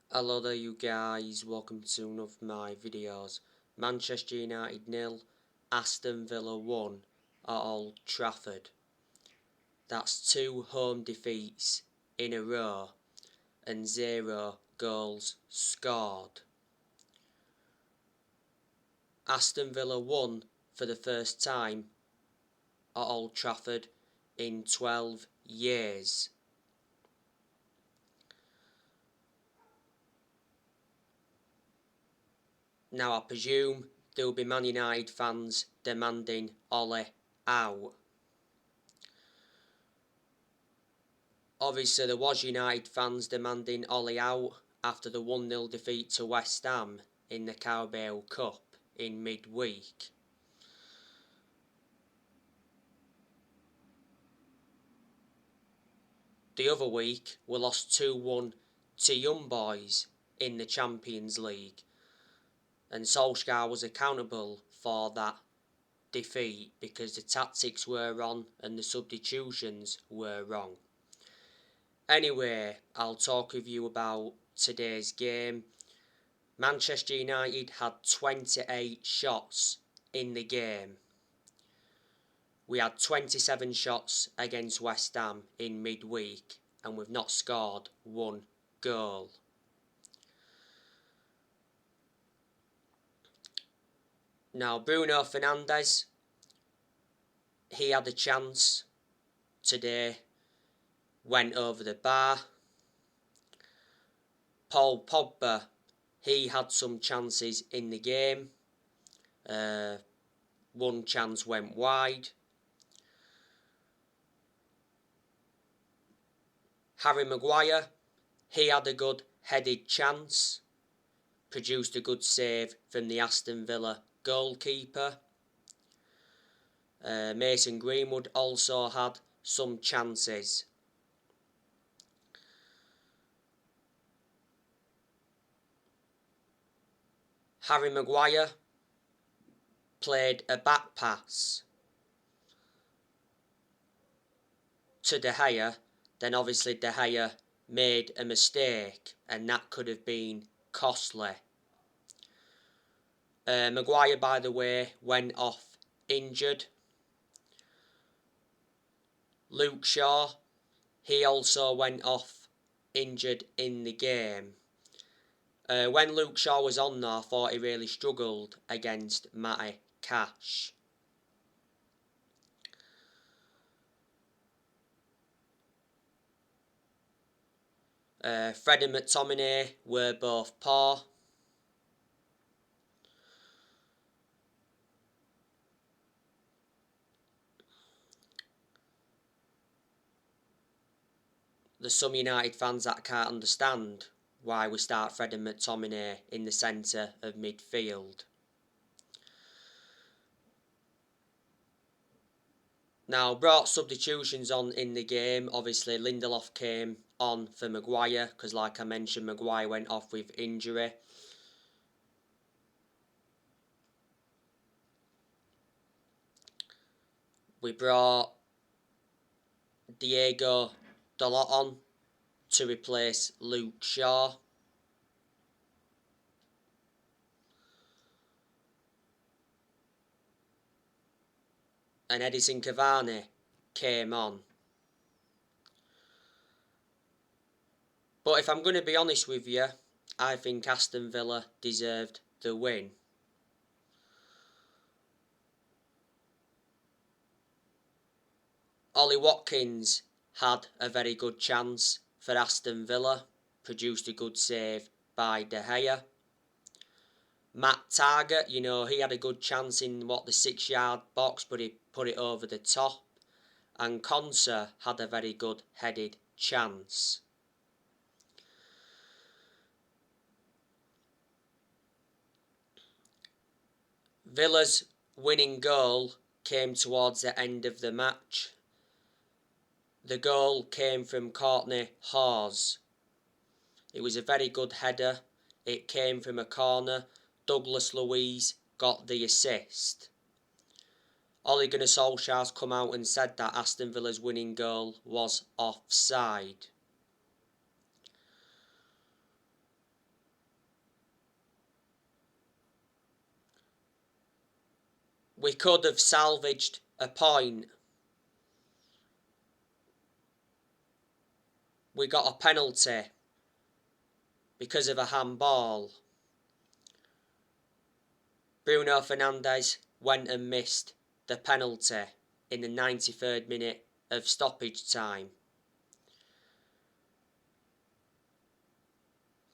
Hello there you guys, welcome to one of my videos. Manchester United 0, Aston Villa 1 at Old Trafford. That's 2 home defeats in a row and 0 goals scored. Aston Villa won for the first time at Old Trafford in 12 years. Now I presume there will be Man United fans demanding Ole out. Obviously there was United fans demanding Ole out after the 1-0 defeat to West Ham in the Carabao Cup in midweek. The other week we lost 2-1 to Young Boys in the Champions League, and Solskjaer was accountable for that defeat because the tactics were wrong and the substitutions were wrong. Anyway, I'll talk with you about today's game. Manchester United had 28 shots in the game. We had 27 shots against West Ham in midweek and we've not scored one goal. Now Bruno Fernandes, he had a chance today, went over the bar. Paul Pogba, he had some chances in the game. One chance went wide. Harry Maguire, he had a good headed chance, produced a good save from the Aston Villa goalkeeper. Mason Greenwood also had some chances. Harry Maguire played a back pass to De Gea, then obviously De Gea made a mistake and that could have been costly. Maguire, by the way, went off injured. Luke Shaw, he also went off injured in the game. When Luke Shaw was on there, I thought he really struggled against Matty Cash. Fred and McTominay were both poor. There's some United fans that can't understand why we start Fred and McTominay in the centre of midfield. Now, brought substitutions on in the game. Obviously, Lindelof came on for Maguire because, like I mentioned, Maguire went off with injury. We brought Diego Dalot on to replace Luke Shaw. And Edison Cavani came on. But if I'm going to be honest with you, I think Aston Villa deserved the win. Ollie Watkins had a very good chance for Aston Villa, produced a good save by De Gea. Matt Targett, he had a good chance in the 6-yard box, but he put it over the top. And Konsa had a very good headed chance. Villa's winning goal came towards the end of the match. The goal came from Courtney Hawes. It was a very good header. It came from a corner. Douglas Luiz got the assist. Ole Gunnar Solskjaer's come out and said that Aston Villa's winning goal was offside. we could have salvaged a point. We got a penalty because of a handball. Bruno Fernandes went and missed the penalty in the 93rd minute of stoppage time.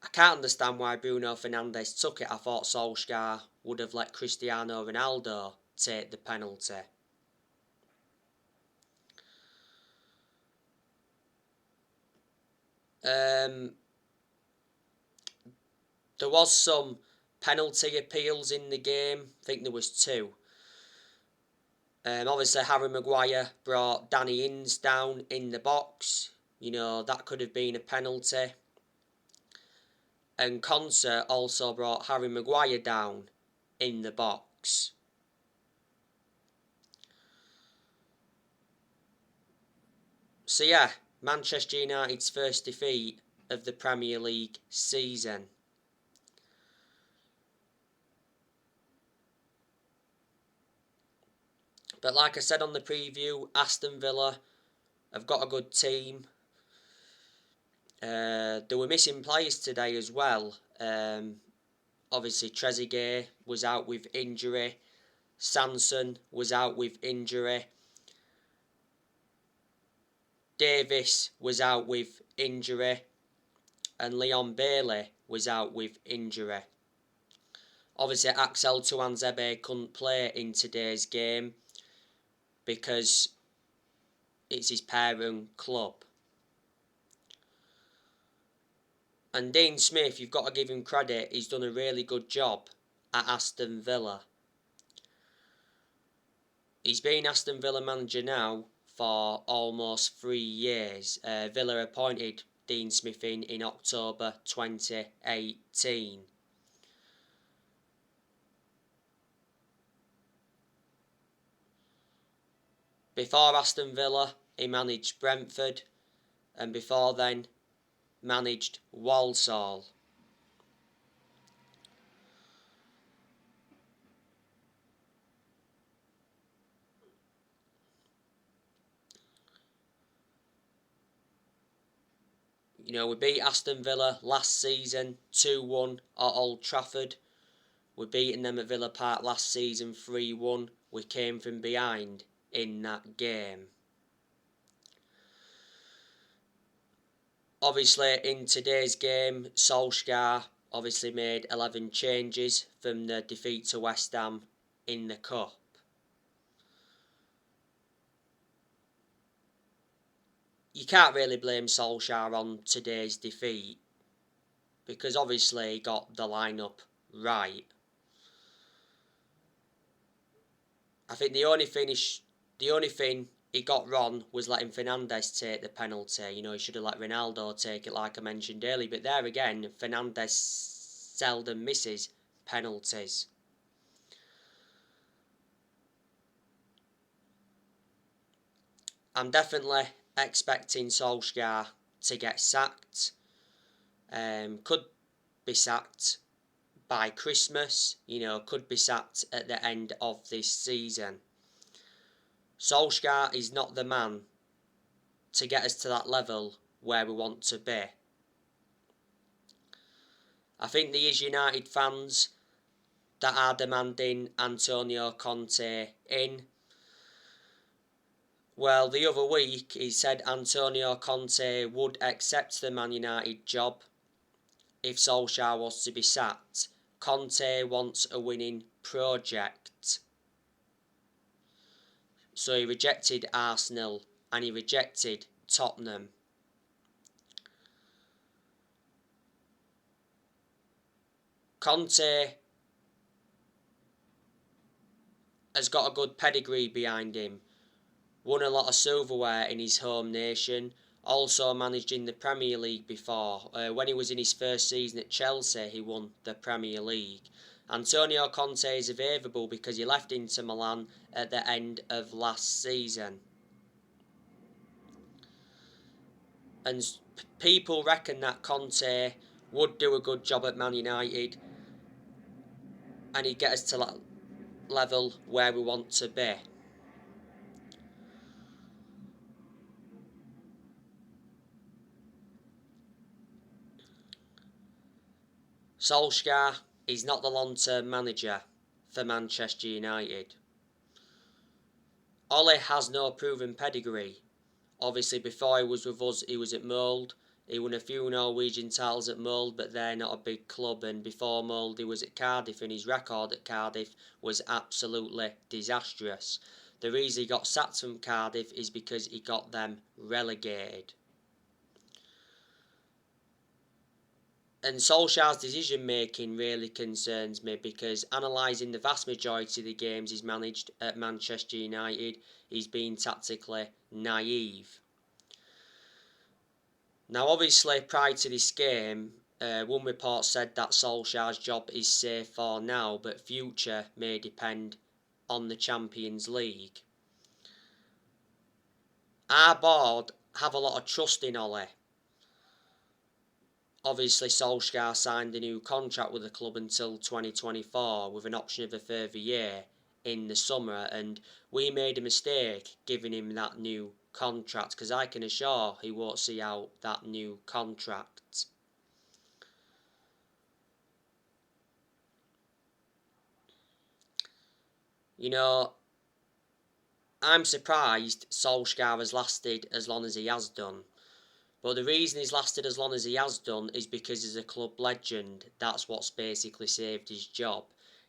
I can't understand why Bruno Fernandes took it. I thought Solskjaer would have let Cristiano Ronaldo take the penalty. There was some penalty appeals in the game. I think there was 2. Obviously, Harry Maguire brought Danny Ings down in the box. You know, that could have been a penalty. And Concert also brought Harry Maguire down in the box. So yeah, Manchester United's first defeat of the Premier League season. But like I said on the preview, Aston Villa have got a good team. They were missing players today as well. Obviously, Trezeguet was out with injury. Sanson was out with injury. Davis was out with injury. And Leon Bailey was out with injury. Obviously, Axel Tuanzebe couldn't play in today's game because it's his parent club. And Dean Smith, you've got to give him credit, he's done a really good job at Aston Villa. He's been Aston Villa manager now for almost 3 years. Villa appointed Dean Smith in October 2018. Before Aston Villa, he managed Brentford, and before then, managed Walsall. You know, we beat Aston Villa last season 2-1 at Old Trafford. We beaten them at Villa Park last season 3-1. We came from behind in that game. Obviously, in today's game, Solskjaer obviously made 11 changes from the defeat to West Ham in the Cup. You can't really blame Solskjaer on today's defeat because obviously he got the lineup right. I think the only thing he got wrong was letting Fernandes take the penalty. You know, he should have let Ronaldo take it like I mentioned earlier. But there again, Fernandes seldom misses penalties. I'm definitely expecting Solskjaer to get sacked. Could be sacked by Christmas. You know, could be sacked at the end of this season. Solskjaer is not the man to get us to that level where we want to be. I think there is United fans that are demanding Antonio Conte in. Well, the other week he said Antonio Conte would accept the Man United job if Solskjaer was to be sacked. Conte wants a winning project. So he rejected Arsenal and he rejected Tottenham. Conte has got a good pedigree behind him. Won a lot of silverware in his home nation. Also managed in the Premier League before. When he was in his first season at Chelsea, he won the Premier League. Antonio Conte is available because he left Inter Milan at the end of last season. And people reckon that Conte would do a good job at Man United and he'd get us to level where we want to be. Solskjaer is not the long-term manager for Manchester United. Ole has no proven pedigree. Obviously, before he was with us, he was at Molde. He won a few Norwegian titles at Molde, but they're not a big club. And before Molde, he was at Cardiff, and his record at Cardiff was absolutely disastrous. The reason he got sacked from Cardiff is because he got them relegated. And Solskjaer's decision making really concerns me, because analysing the vast majority of the games he's managed at Manchester United, he's been tactically naive. Now, obviously, prior to this game, one report said that Solskjaer's job is safe for now, but future may depend on the Champions League. Our board have a lot of trust in Ole. Obviously, Solskjaer signed a new contract with the club until 2024 with an option of a further year in the summer, and we made a mistake giving him that new contract, because I can assure he won't see out that new contract. You know, I'm surprised Solskjaer has lasted as long as he has done. But the reason he's lasted as long as he has done is because he's a club legend. That's what's basically saved his job.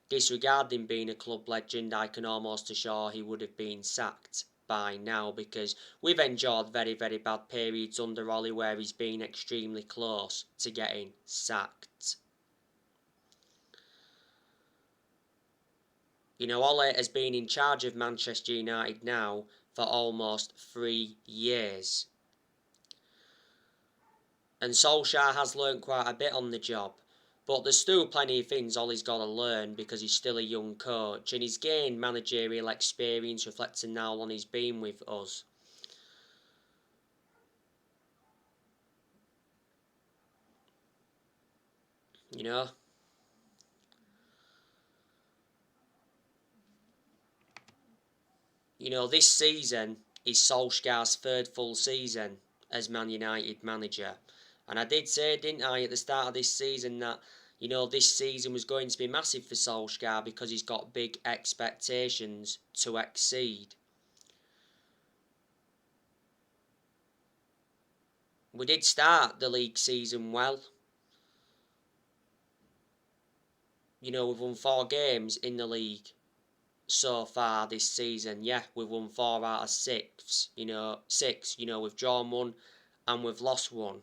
Disregarding being a club legend, I can almost assure he would have been sacked by now, because we've endured very, very bad periods under Ole where he's been extremely close to getting sacked. You know, Ole has been in charge of Manchester United now for almost 3 years. And Solskjaer has learnt quite a bit on the job. But there's still plenty of things Ole's got to learn, because he's still a young coach and he's gained managerial experience reflecting now how long he's been with us. You know, this season is Solskjaer's third full season as Man United manager. And I did say, didn't I, at the start of this season that, you know, this season was going to be massive for Solskjaer because he's got big expectations to exceed. We did start the league season well. You know, we've won 4 games in the league so far this season. Yeah, we've won 4 out of 6. 6. We've drawn 1 and we've lost 1.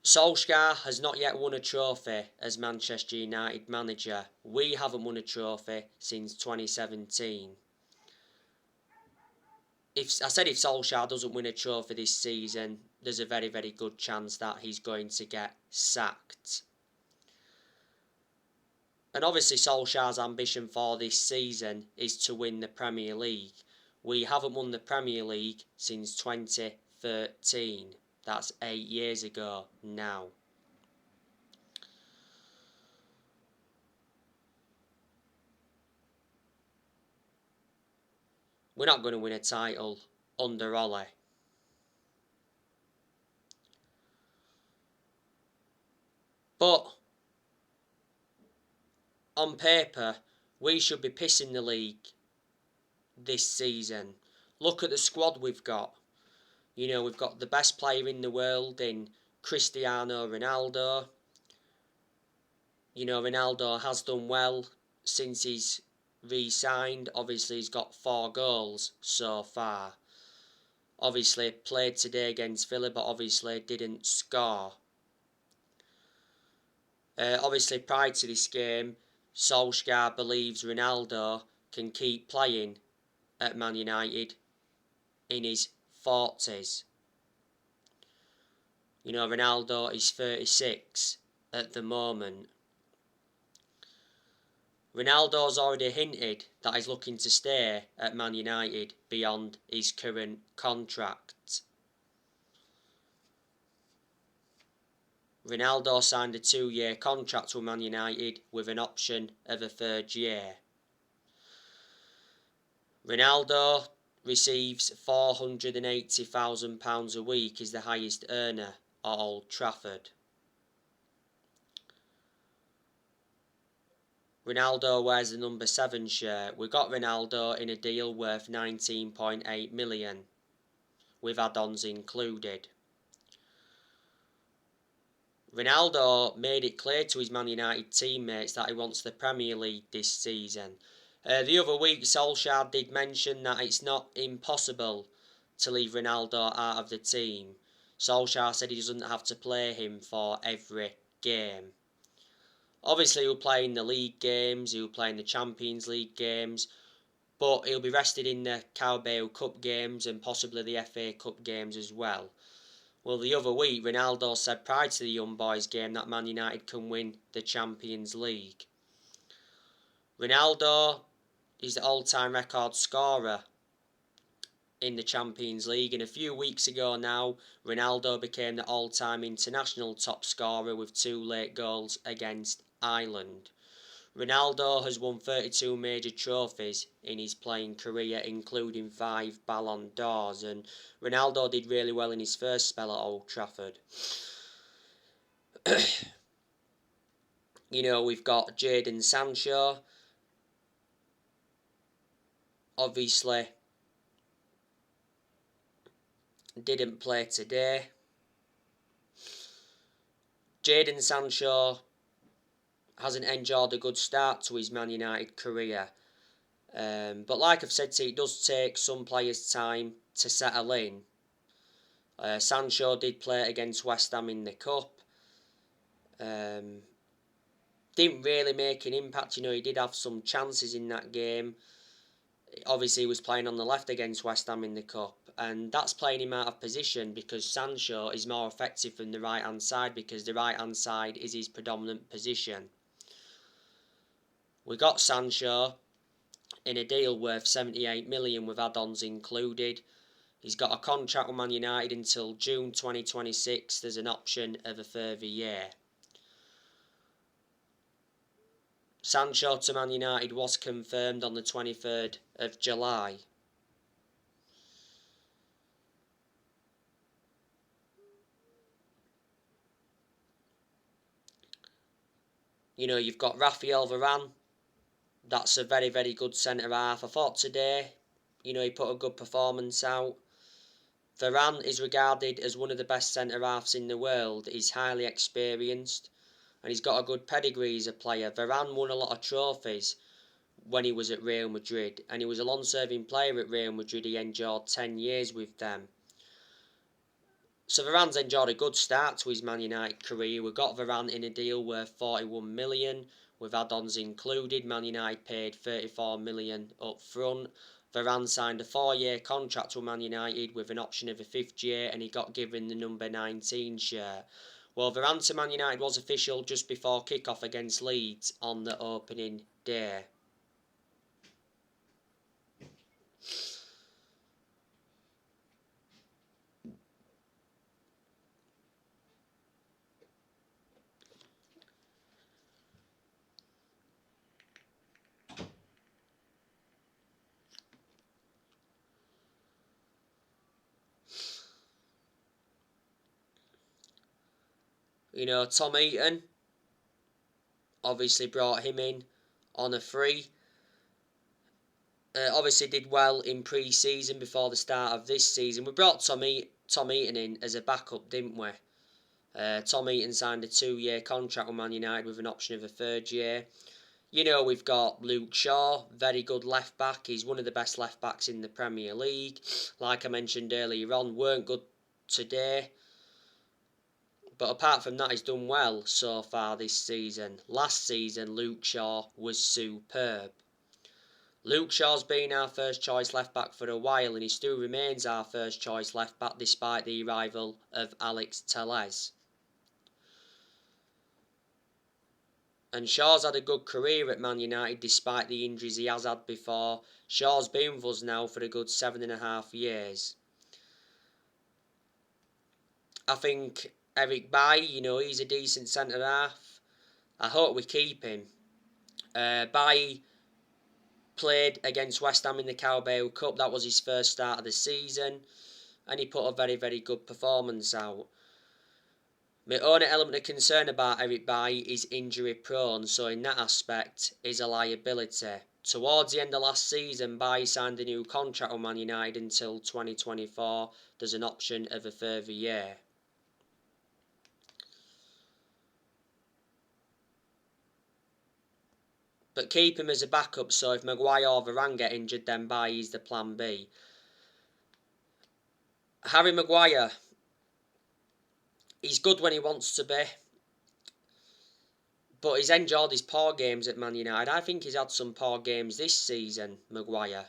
Solskjaer has not yet won a trophy as Manchester United manager. We haven't won a trophy since 2017. If Solskjaer doesn't win a trophy this season, there's a very, very good chance that he's going to get sacked. And obviously Solskjaer's ambition for this season is to win the Premier League. We haven't won the Premier League since 2013. That's 8 years ago now. We're not going to win a title under Ole. But on paper, we should be pissing the league this season. Look at the squad we've got. You know, we've got the best player in the world in Cristiano Ronaldo. You know, Ronaldo has done well since he's re-signed. Obviously, he's got 4 goals so far. Obviously, played today against Villa, but obviously didn't score. Obviously, prior to this game, Solskjaer believes Ronaldo can keep playing at Man United in his 40s. You know, Ronaldo is 36 at the moment. Ronaldo's already hinted that he's looking to stay at Man United beyond his current contract. Ronaldo signed a 2-year contract with Man United with an option of a 3rd year. Ronaldo receives £480,000 a week, is the highest earner at Old Trafford. Ronaldo wears the number 7 shirt. We got Ronaldo in a deal worth 19.8 million, with add-ons included. Ronaldo made it clear to his Man United teammates that he wants the Premier League this season. The other week, Solskjaer did mention that it's not impossible to leave Ronaldo out of the team. Solskjaer said he doesn't have to play him for every game. Obviously, he'll play in the league games, he'll play in the Champions League games, but he'll be rested in the Carabao Cup games and possibly the FA Cup games as well. Well, the other week, Ronaldo said prior to the Young Boys game that Man United can win the Champions League. Ronaldo is the all-time record scorer in the Champions League, and a few weeks ago now, Ronaldo became the all-time international top scorer with 2 late goals against Ireland. Ronaldo has won 32 major trophies in his playing career, including 5 Ballon d'Ors, and Ronaldo did really well in his first spell at Old Trafford. We've got Jadon Sancho. Obviously, didn't play today. Jadon Sancho hasn't enjoyed a good start to his Man United career. But like I've said to you, it does take some players time to settle in. Sancho did play against West Ham in the Cup. Didn't really make an impact. He did have some chances in that game. Obviously, he was playing on the left against West Ham in the Cup. And that's playing him out of position because Sancho is more effective from the right-hand side because the right-hand side is his predominant position. We got Sancho in a deal worth 78 million with add-ons included. He's got a contract with Man United until June 2026. There's an option of a further year. Sancho to Man United was confirmed on the 23rd of July. You've got Raphael Varane. That's a very, very good centre-half. I thought today, he put a good performance out. Varane is regarded as one of the best centre-halves in the world. He's highly experienced and he's got a good pedigree as a player. Varane won a lot of trophies when he was at Real Madrid, and he was a long-serving player at Real Madrid. He endured 10 years with them. So Varane's enjoyed a good start to his Man United career. We got Varane in a deal worth 41 million, with add-ons included. Man United paid 34 million up front. Varane signed a 4-year contract with Man United with an option of a 5th year, and he got given the number 19 shirt. Well, Varane to Man United was official just before kick-off against Leeds on the opening day. Tom Eaton obviously brought him in on a free. Obviously did well in pre-season before the start of this season. We brought Tom Eaton in as a backup, didn't we? Tom Eaton signed a 2-year contract with Man United with an option of a 3rd year. We've got Luke Shaw, very good left back. He's one of the best left backs in the Premier League. Like I mentioned earlier on, weren't good today. But apart from that, he's done well so far this season. Last season, Luke Shaw was superb. Luke Shaw's been our first choice left back for a while, and he still remains our first choice left back despite the arrival of Alex Telles. And Shaw's had a good career at Man United despite the injuries he has had before. Shaw's been with us now for a good 7.5 years. I think Eric Bailly, he's a decent centre-half. I hope we keep him. Bailly played against West Ham in the Carabao Cup. That was his first start of the season, and he put a very, very good performance out. My only element of concern about Eric Bailly is injury prone, so in that aspect, he's a liability. Towards the end of last season, Bailly signed a new contract with Man United until 2024. There's an option of a further year. But keep him as a backup, so if Maguire or Varane get injured, then Bailly is the plan B. Harry Maguire, he's good when he wants to be, but he's enjoyed his poor games at Man United. I think he's had some poor games this season, Maguire.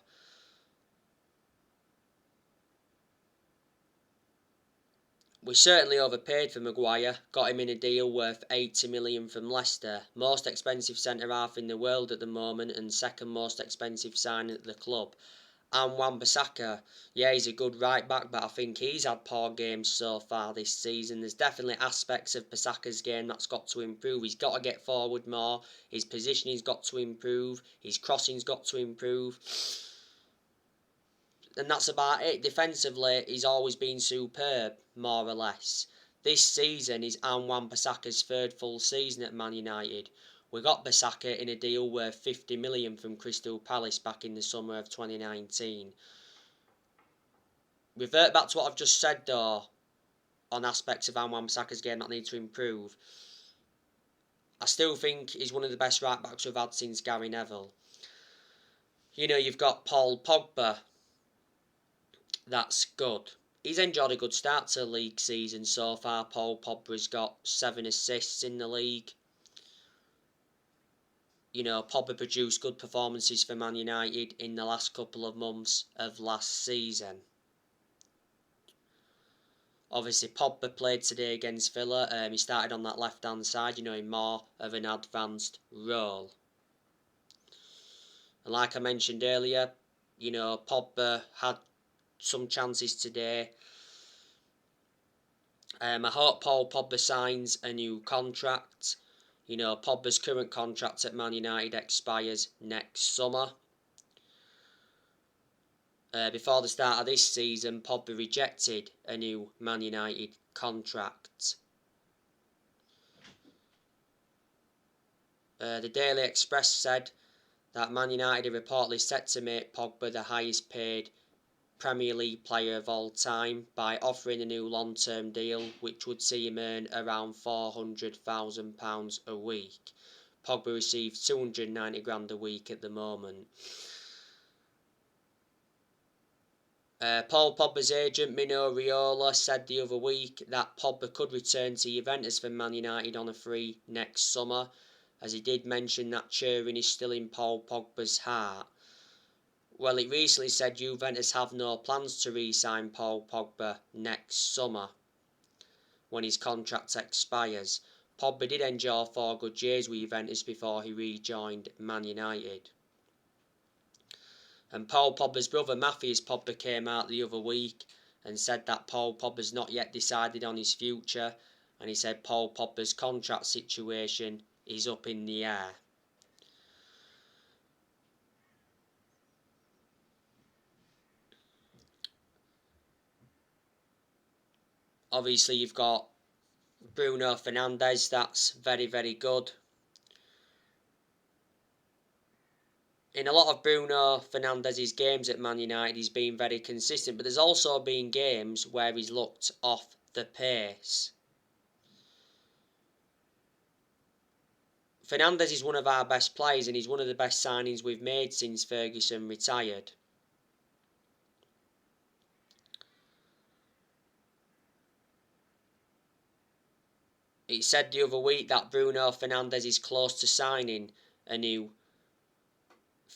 We certainly overpaid for Maguire, got him in a deal worth 80 million from Leicester, most expensive centre-half in the world at the moment and second most expensive signing at the club. And Wan-Bissaka, yeah, he's a good right-back, but I think he's had poor games so far this season. There's definitely aspects of Bissaka's game that's got to improve. He's got to get forward more, his positioning's got to improve, his crossing's got to improve. And that's about it. Defensively, he's always been superb, more or less. This season is Wan-Bissaka's third full season at Man United. We got Bissaka in a deal worth 50 million from Crystal Palace back in the summer of 2019. Revert back to what I've just said though, on aspects of Wan-Bissaka's game that need to improve. I still think he's one of the best right backs we've had since Gary Neville. You've got Paul Pogba. That's good. He's enjoyed a good start to the league season so far. Paul Pogba's got 7 assists in the league. Pogba produced good performances for Man United in the last couple of months of last season. Obviously, Pogba played today against Villa. He started on that left-hand side, in more of an advanced role. And like I mentioned earlier, Pogba had some chances today. I hope Paul Pogba signs a new contract. Pogba's current contract at Man United expires next summer. Before the start of this season, Pogba rejected a new Man United contract. The Daily Express said that Man United are reportedly set to make Pogba the highest paid Premier League player of all time by offering a new long-term deal which would see him earn around £400,000 a week. Pogba receives $290,000 a week at the moment. Paul Pogba's agent Mino Raiola said the other week that Pogba could return to Juventus from Man United on a free next summer, as he did mention that Turin is still in Paul Pogba's heart. Well, it recently said Juventus have no plans to re-sign Paul Pogba next summer when his contract expires. Pogba did enjoy 4 good years with Juventus before he rejoined Man United. And Paul Pogba's brother Matthias Pogba came out the other week and said that Paul Pogba's not yet decided on his future, and he said Paul Pogba's contract situation is up in the air. Obviously, you've got Bruno Fernandes, that's very, very good. In a lot of Bruno Fernandes' games at Man United, he's been very consistent, but there's also been games where he's looked off the pace. Fernandes is one of our best players and he's one of the best signings we've made since Ferguson retired. It said the other week that Bruno Fernandes is close to signing a new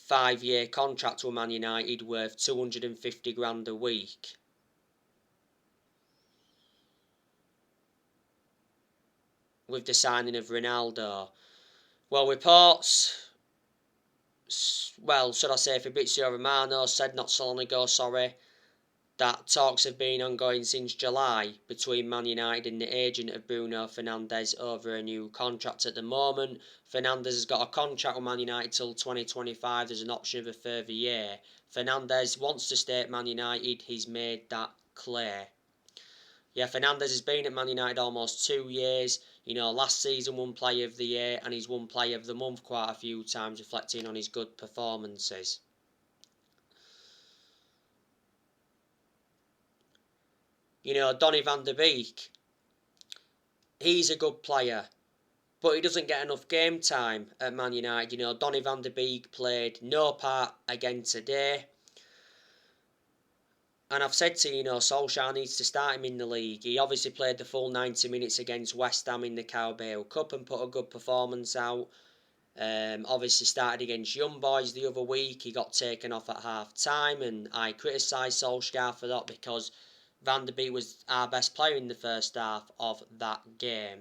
5-year contract with Man United worth $250,000 a week. With the signing of Ronaldo. Well, reports, should I say Fabrizio Romano said not so long ago, that talks have been ongoing since July between Man United and the agent of Bruno Fernandes over a new contract at the moment. Fernandes has got a contract with Man United till 2025. There's an option of a further year. Fernandes wants to stay at Man United. He's made that clear. Yeah, Fernandes has been at Man United almost 2 years. Last season won Player of the Year and he's won Player of the Month quite a few times, reflecting on his good performances. Donny van de Beek, he's a good player, but he doesn't get enough game time at Man United. Donny van de Beek played no part again today. And I've said to you, Solskjaer needs to start him in the league. He obviously played the full 90 minutes against West Ham in the Carabao Cup and put a good performance out. Obviously started against Young Boys the other week. He got taken off at half time and I criticised Solskjaer for that because Van der Beek was our best player in the first half of that game.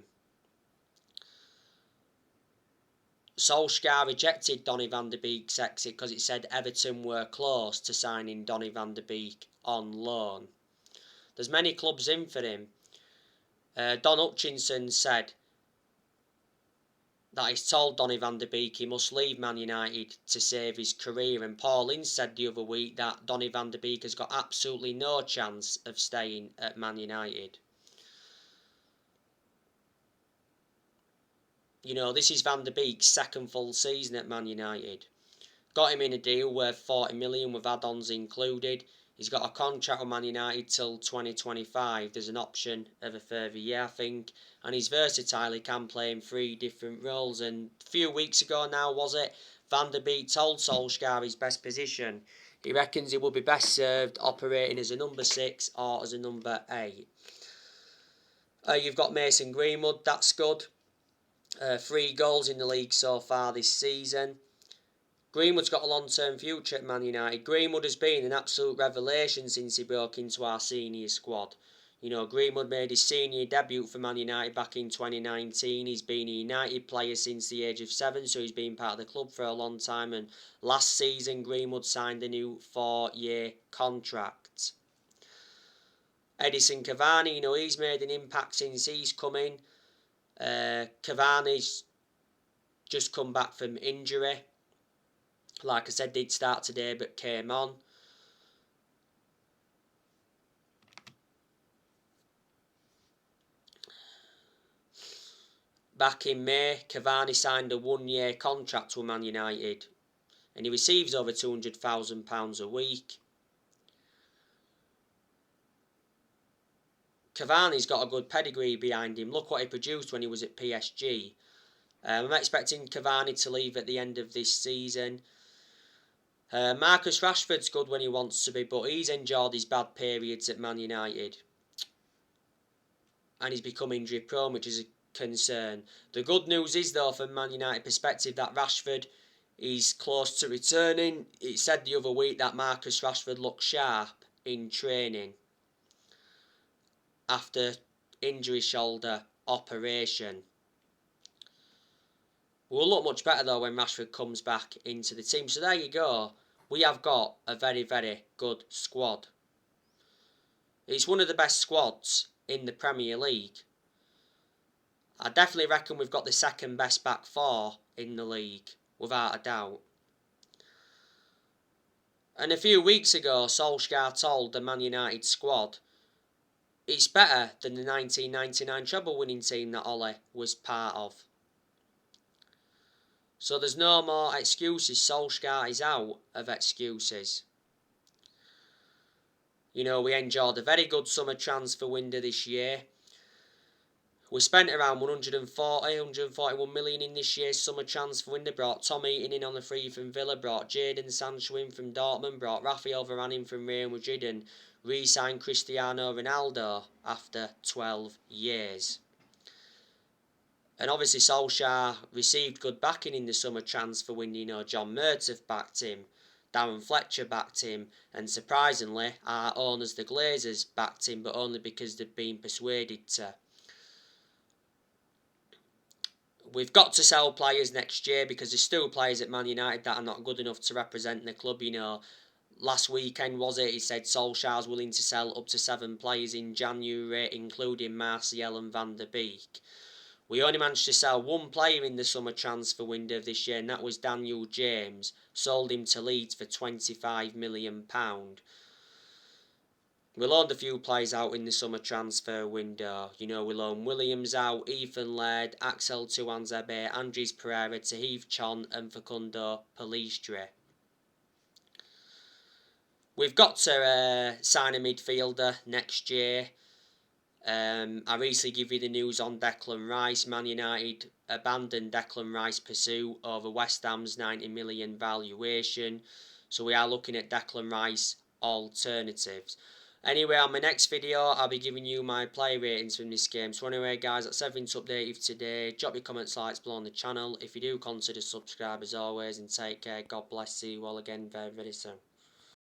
Solskjaer rejected Donny van de Beek's exit because it said Everton were close to signing Donny van de Beek on loan. There's many clubs in for him. Don Hutchinson said that he's told Donny van de Beek he must leave Man United to save his career, and Paul Ince said the other week that Donny van de Beek has got absolutely no chance of staying at Man United. This is Van der Beek's second full season at Man United. Got him in a deal worth 40 million with add-ons included. He's got a contract with Man United till 2025. There's an option of a further year, I think. And he's versatile. He can play in 3 different roles. And a few weeks ago now, was it, Van der Beek told Solskjaer his best position. He reckons he will be best served operating as a number 6 or as a number 8. You've got Mason Greenwood. That's good. 3 goals in the league so far this season. Greenwood's got a long-term future at Man United. Greenwood has been an absolute revelation since he broke into our senior squad. Greenwood made his senior debut for Man United back in 2019. He's been a United player since the age of 7, so he's been part of the club for a long time. And last season, Greenwood signed a new 4-year contract. Edison Cavani, he's made an impact since he's come in. Cavani's just come back from injury. Like I said, did start today but came on. Back in May, Cavani signed a 1-year contract with Man United and he receives over £200,000 a week. Cavani's got a good pedigree behind him. Look what he produced when he was at PSG. I'm expecting Cavani to leave at the end of this season. Marcus Rashford's good when he wants to be, but he's endured his bad periods at Man United. And he's become injury prone, which is a concern. The good news is, though, from Man United perspective, that Rashford is close to returning. It said the other week that Marcus Rashford looked sharp in training after injury shoulder operation. Will look much better though when Rashford comes back into the team. So there you go. We have got a very, very good squad. It's one of the best squads in the Premier League. I definitely reckon we've got the second best back 4 in the league, without a doubt. And a few weeks ago, Solskjaer told the Man United squad it's better than the 1999 treble winning team that Ole was part of. So there's no more excuses. Solskjaer is out of excuses. We enjoyed a very good summer transfer window this year. We spent around 141 million in this year's summer transfer window. Brought Tom Eaton in on the free from Villa, brought Jadon Sancho in from Dortmund, brought Rafael Varane in from Real Madrid and re-signed Cristiano Ronaldo after 12 years. And obviously Solskjaer received good backing in the summer transfer window. John Murtough backed him, Darren Fletcher backed him, and surprisingly our owners, the Glazers, backed him, but only because they'd been persuaded to. We've got to sell players next year because there's still players at Man United that are not good enough to represent the club. last weekend, was it? He said Solskjaer's willing to sell up to 7 players in January, including Martial and Van der Beek. We only managed to sell 1 player in the summer transfer window of this year, and that was Daniel James. Sold him to Leeds for £25 million. We loaned a few players out in the summer transfer window. You know, we loaned Williams out, Ethan Laird, Axel Tuanzebe, Andres Pereira, Tahith Chon and Facundo Pellistri. We've got to sign a midfielder next year. I recently gave you the news on Declan Rice. Man United abandoned Declan Rice pursuit over West Ham's £90 million valuation. So we are looking at Declan Rice alternatives. Anyway, on my next video, I'll be giving you my player ratings from this game. So anyway, guys, that's everything to update you for today. Drop your comments, likes below on the channel. If you do, consider subscribe as always, and take care. God bless you all again very, very soon.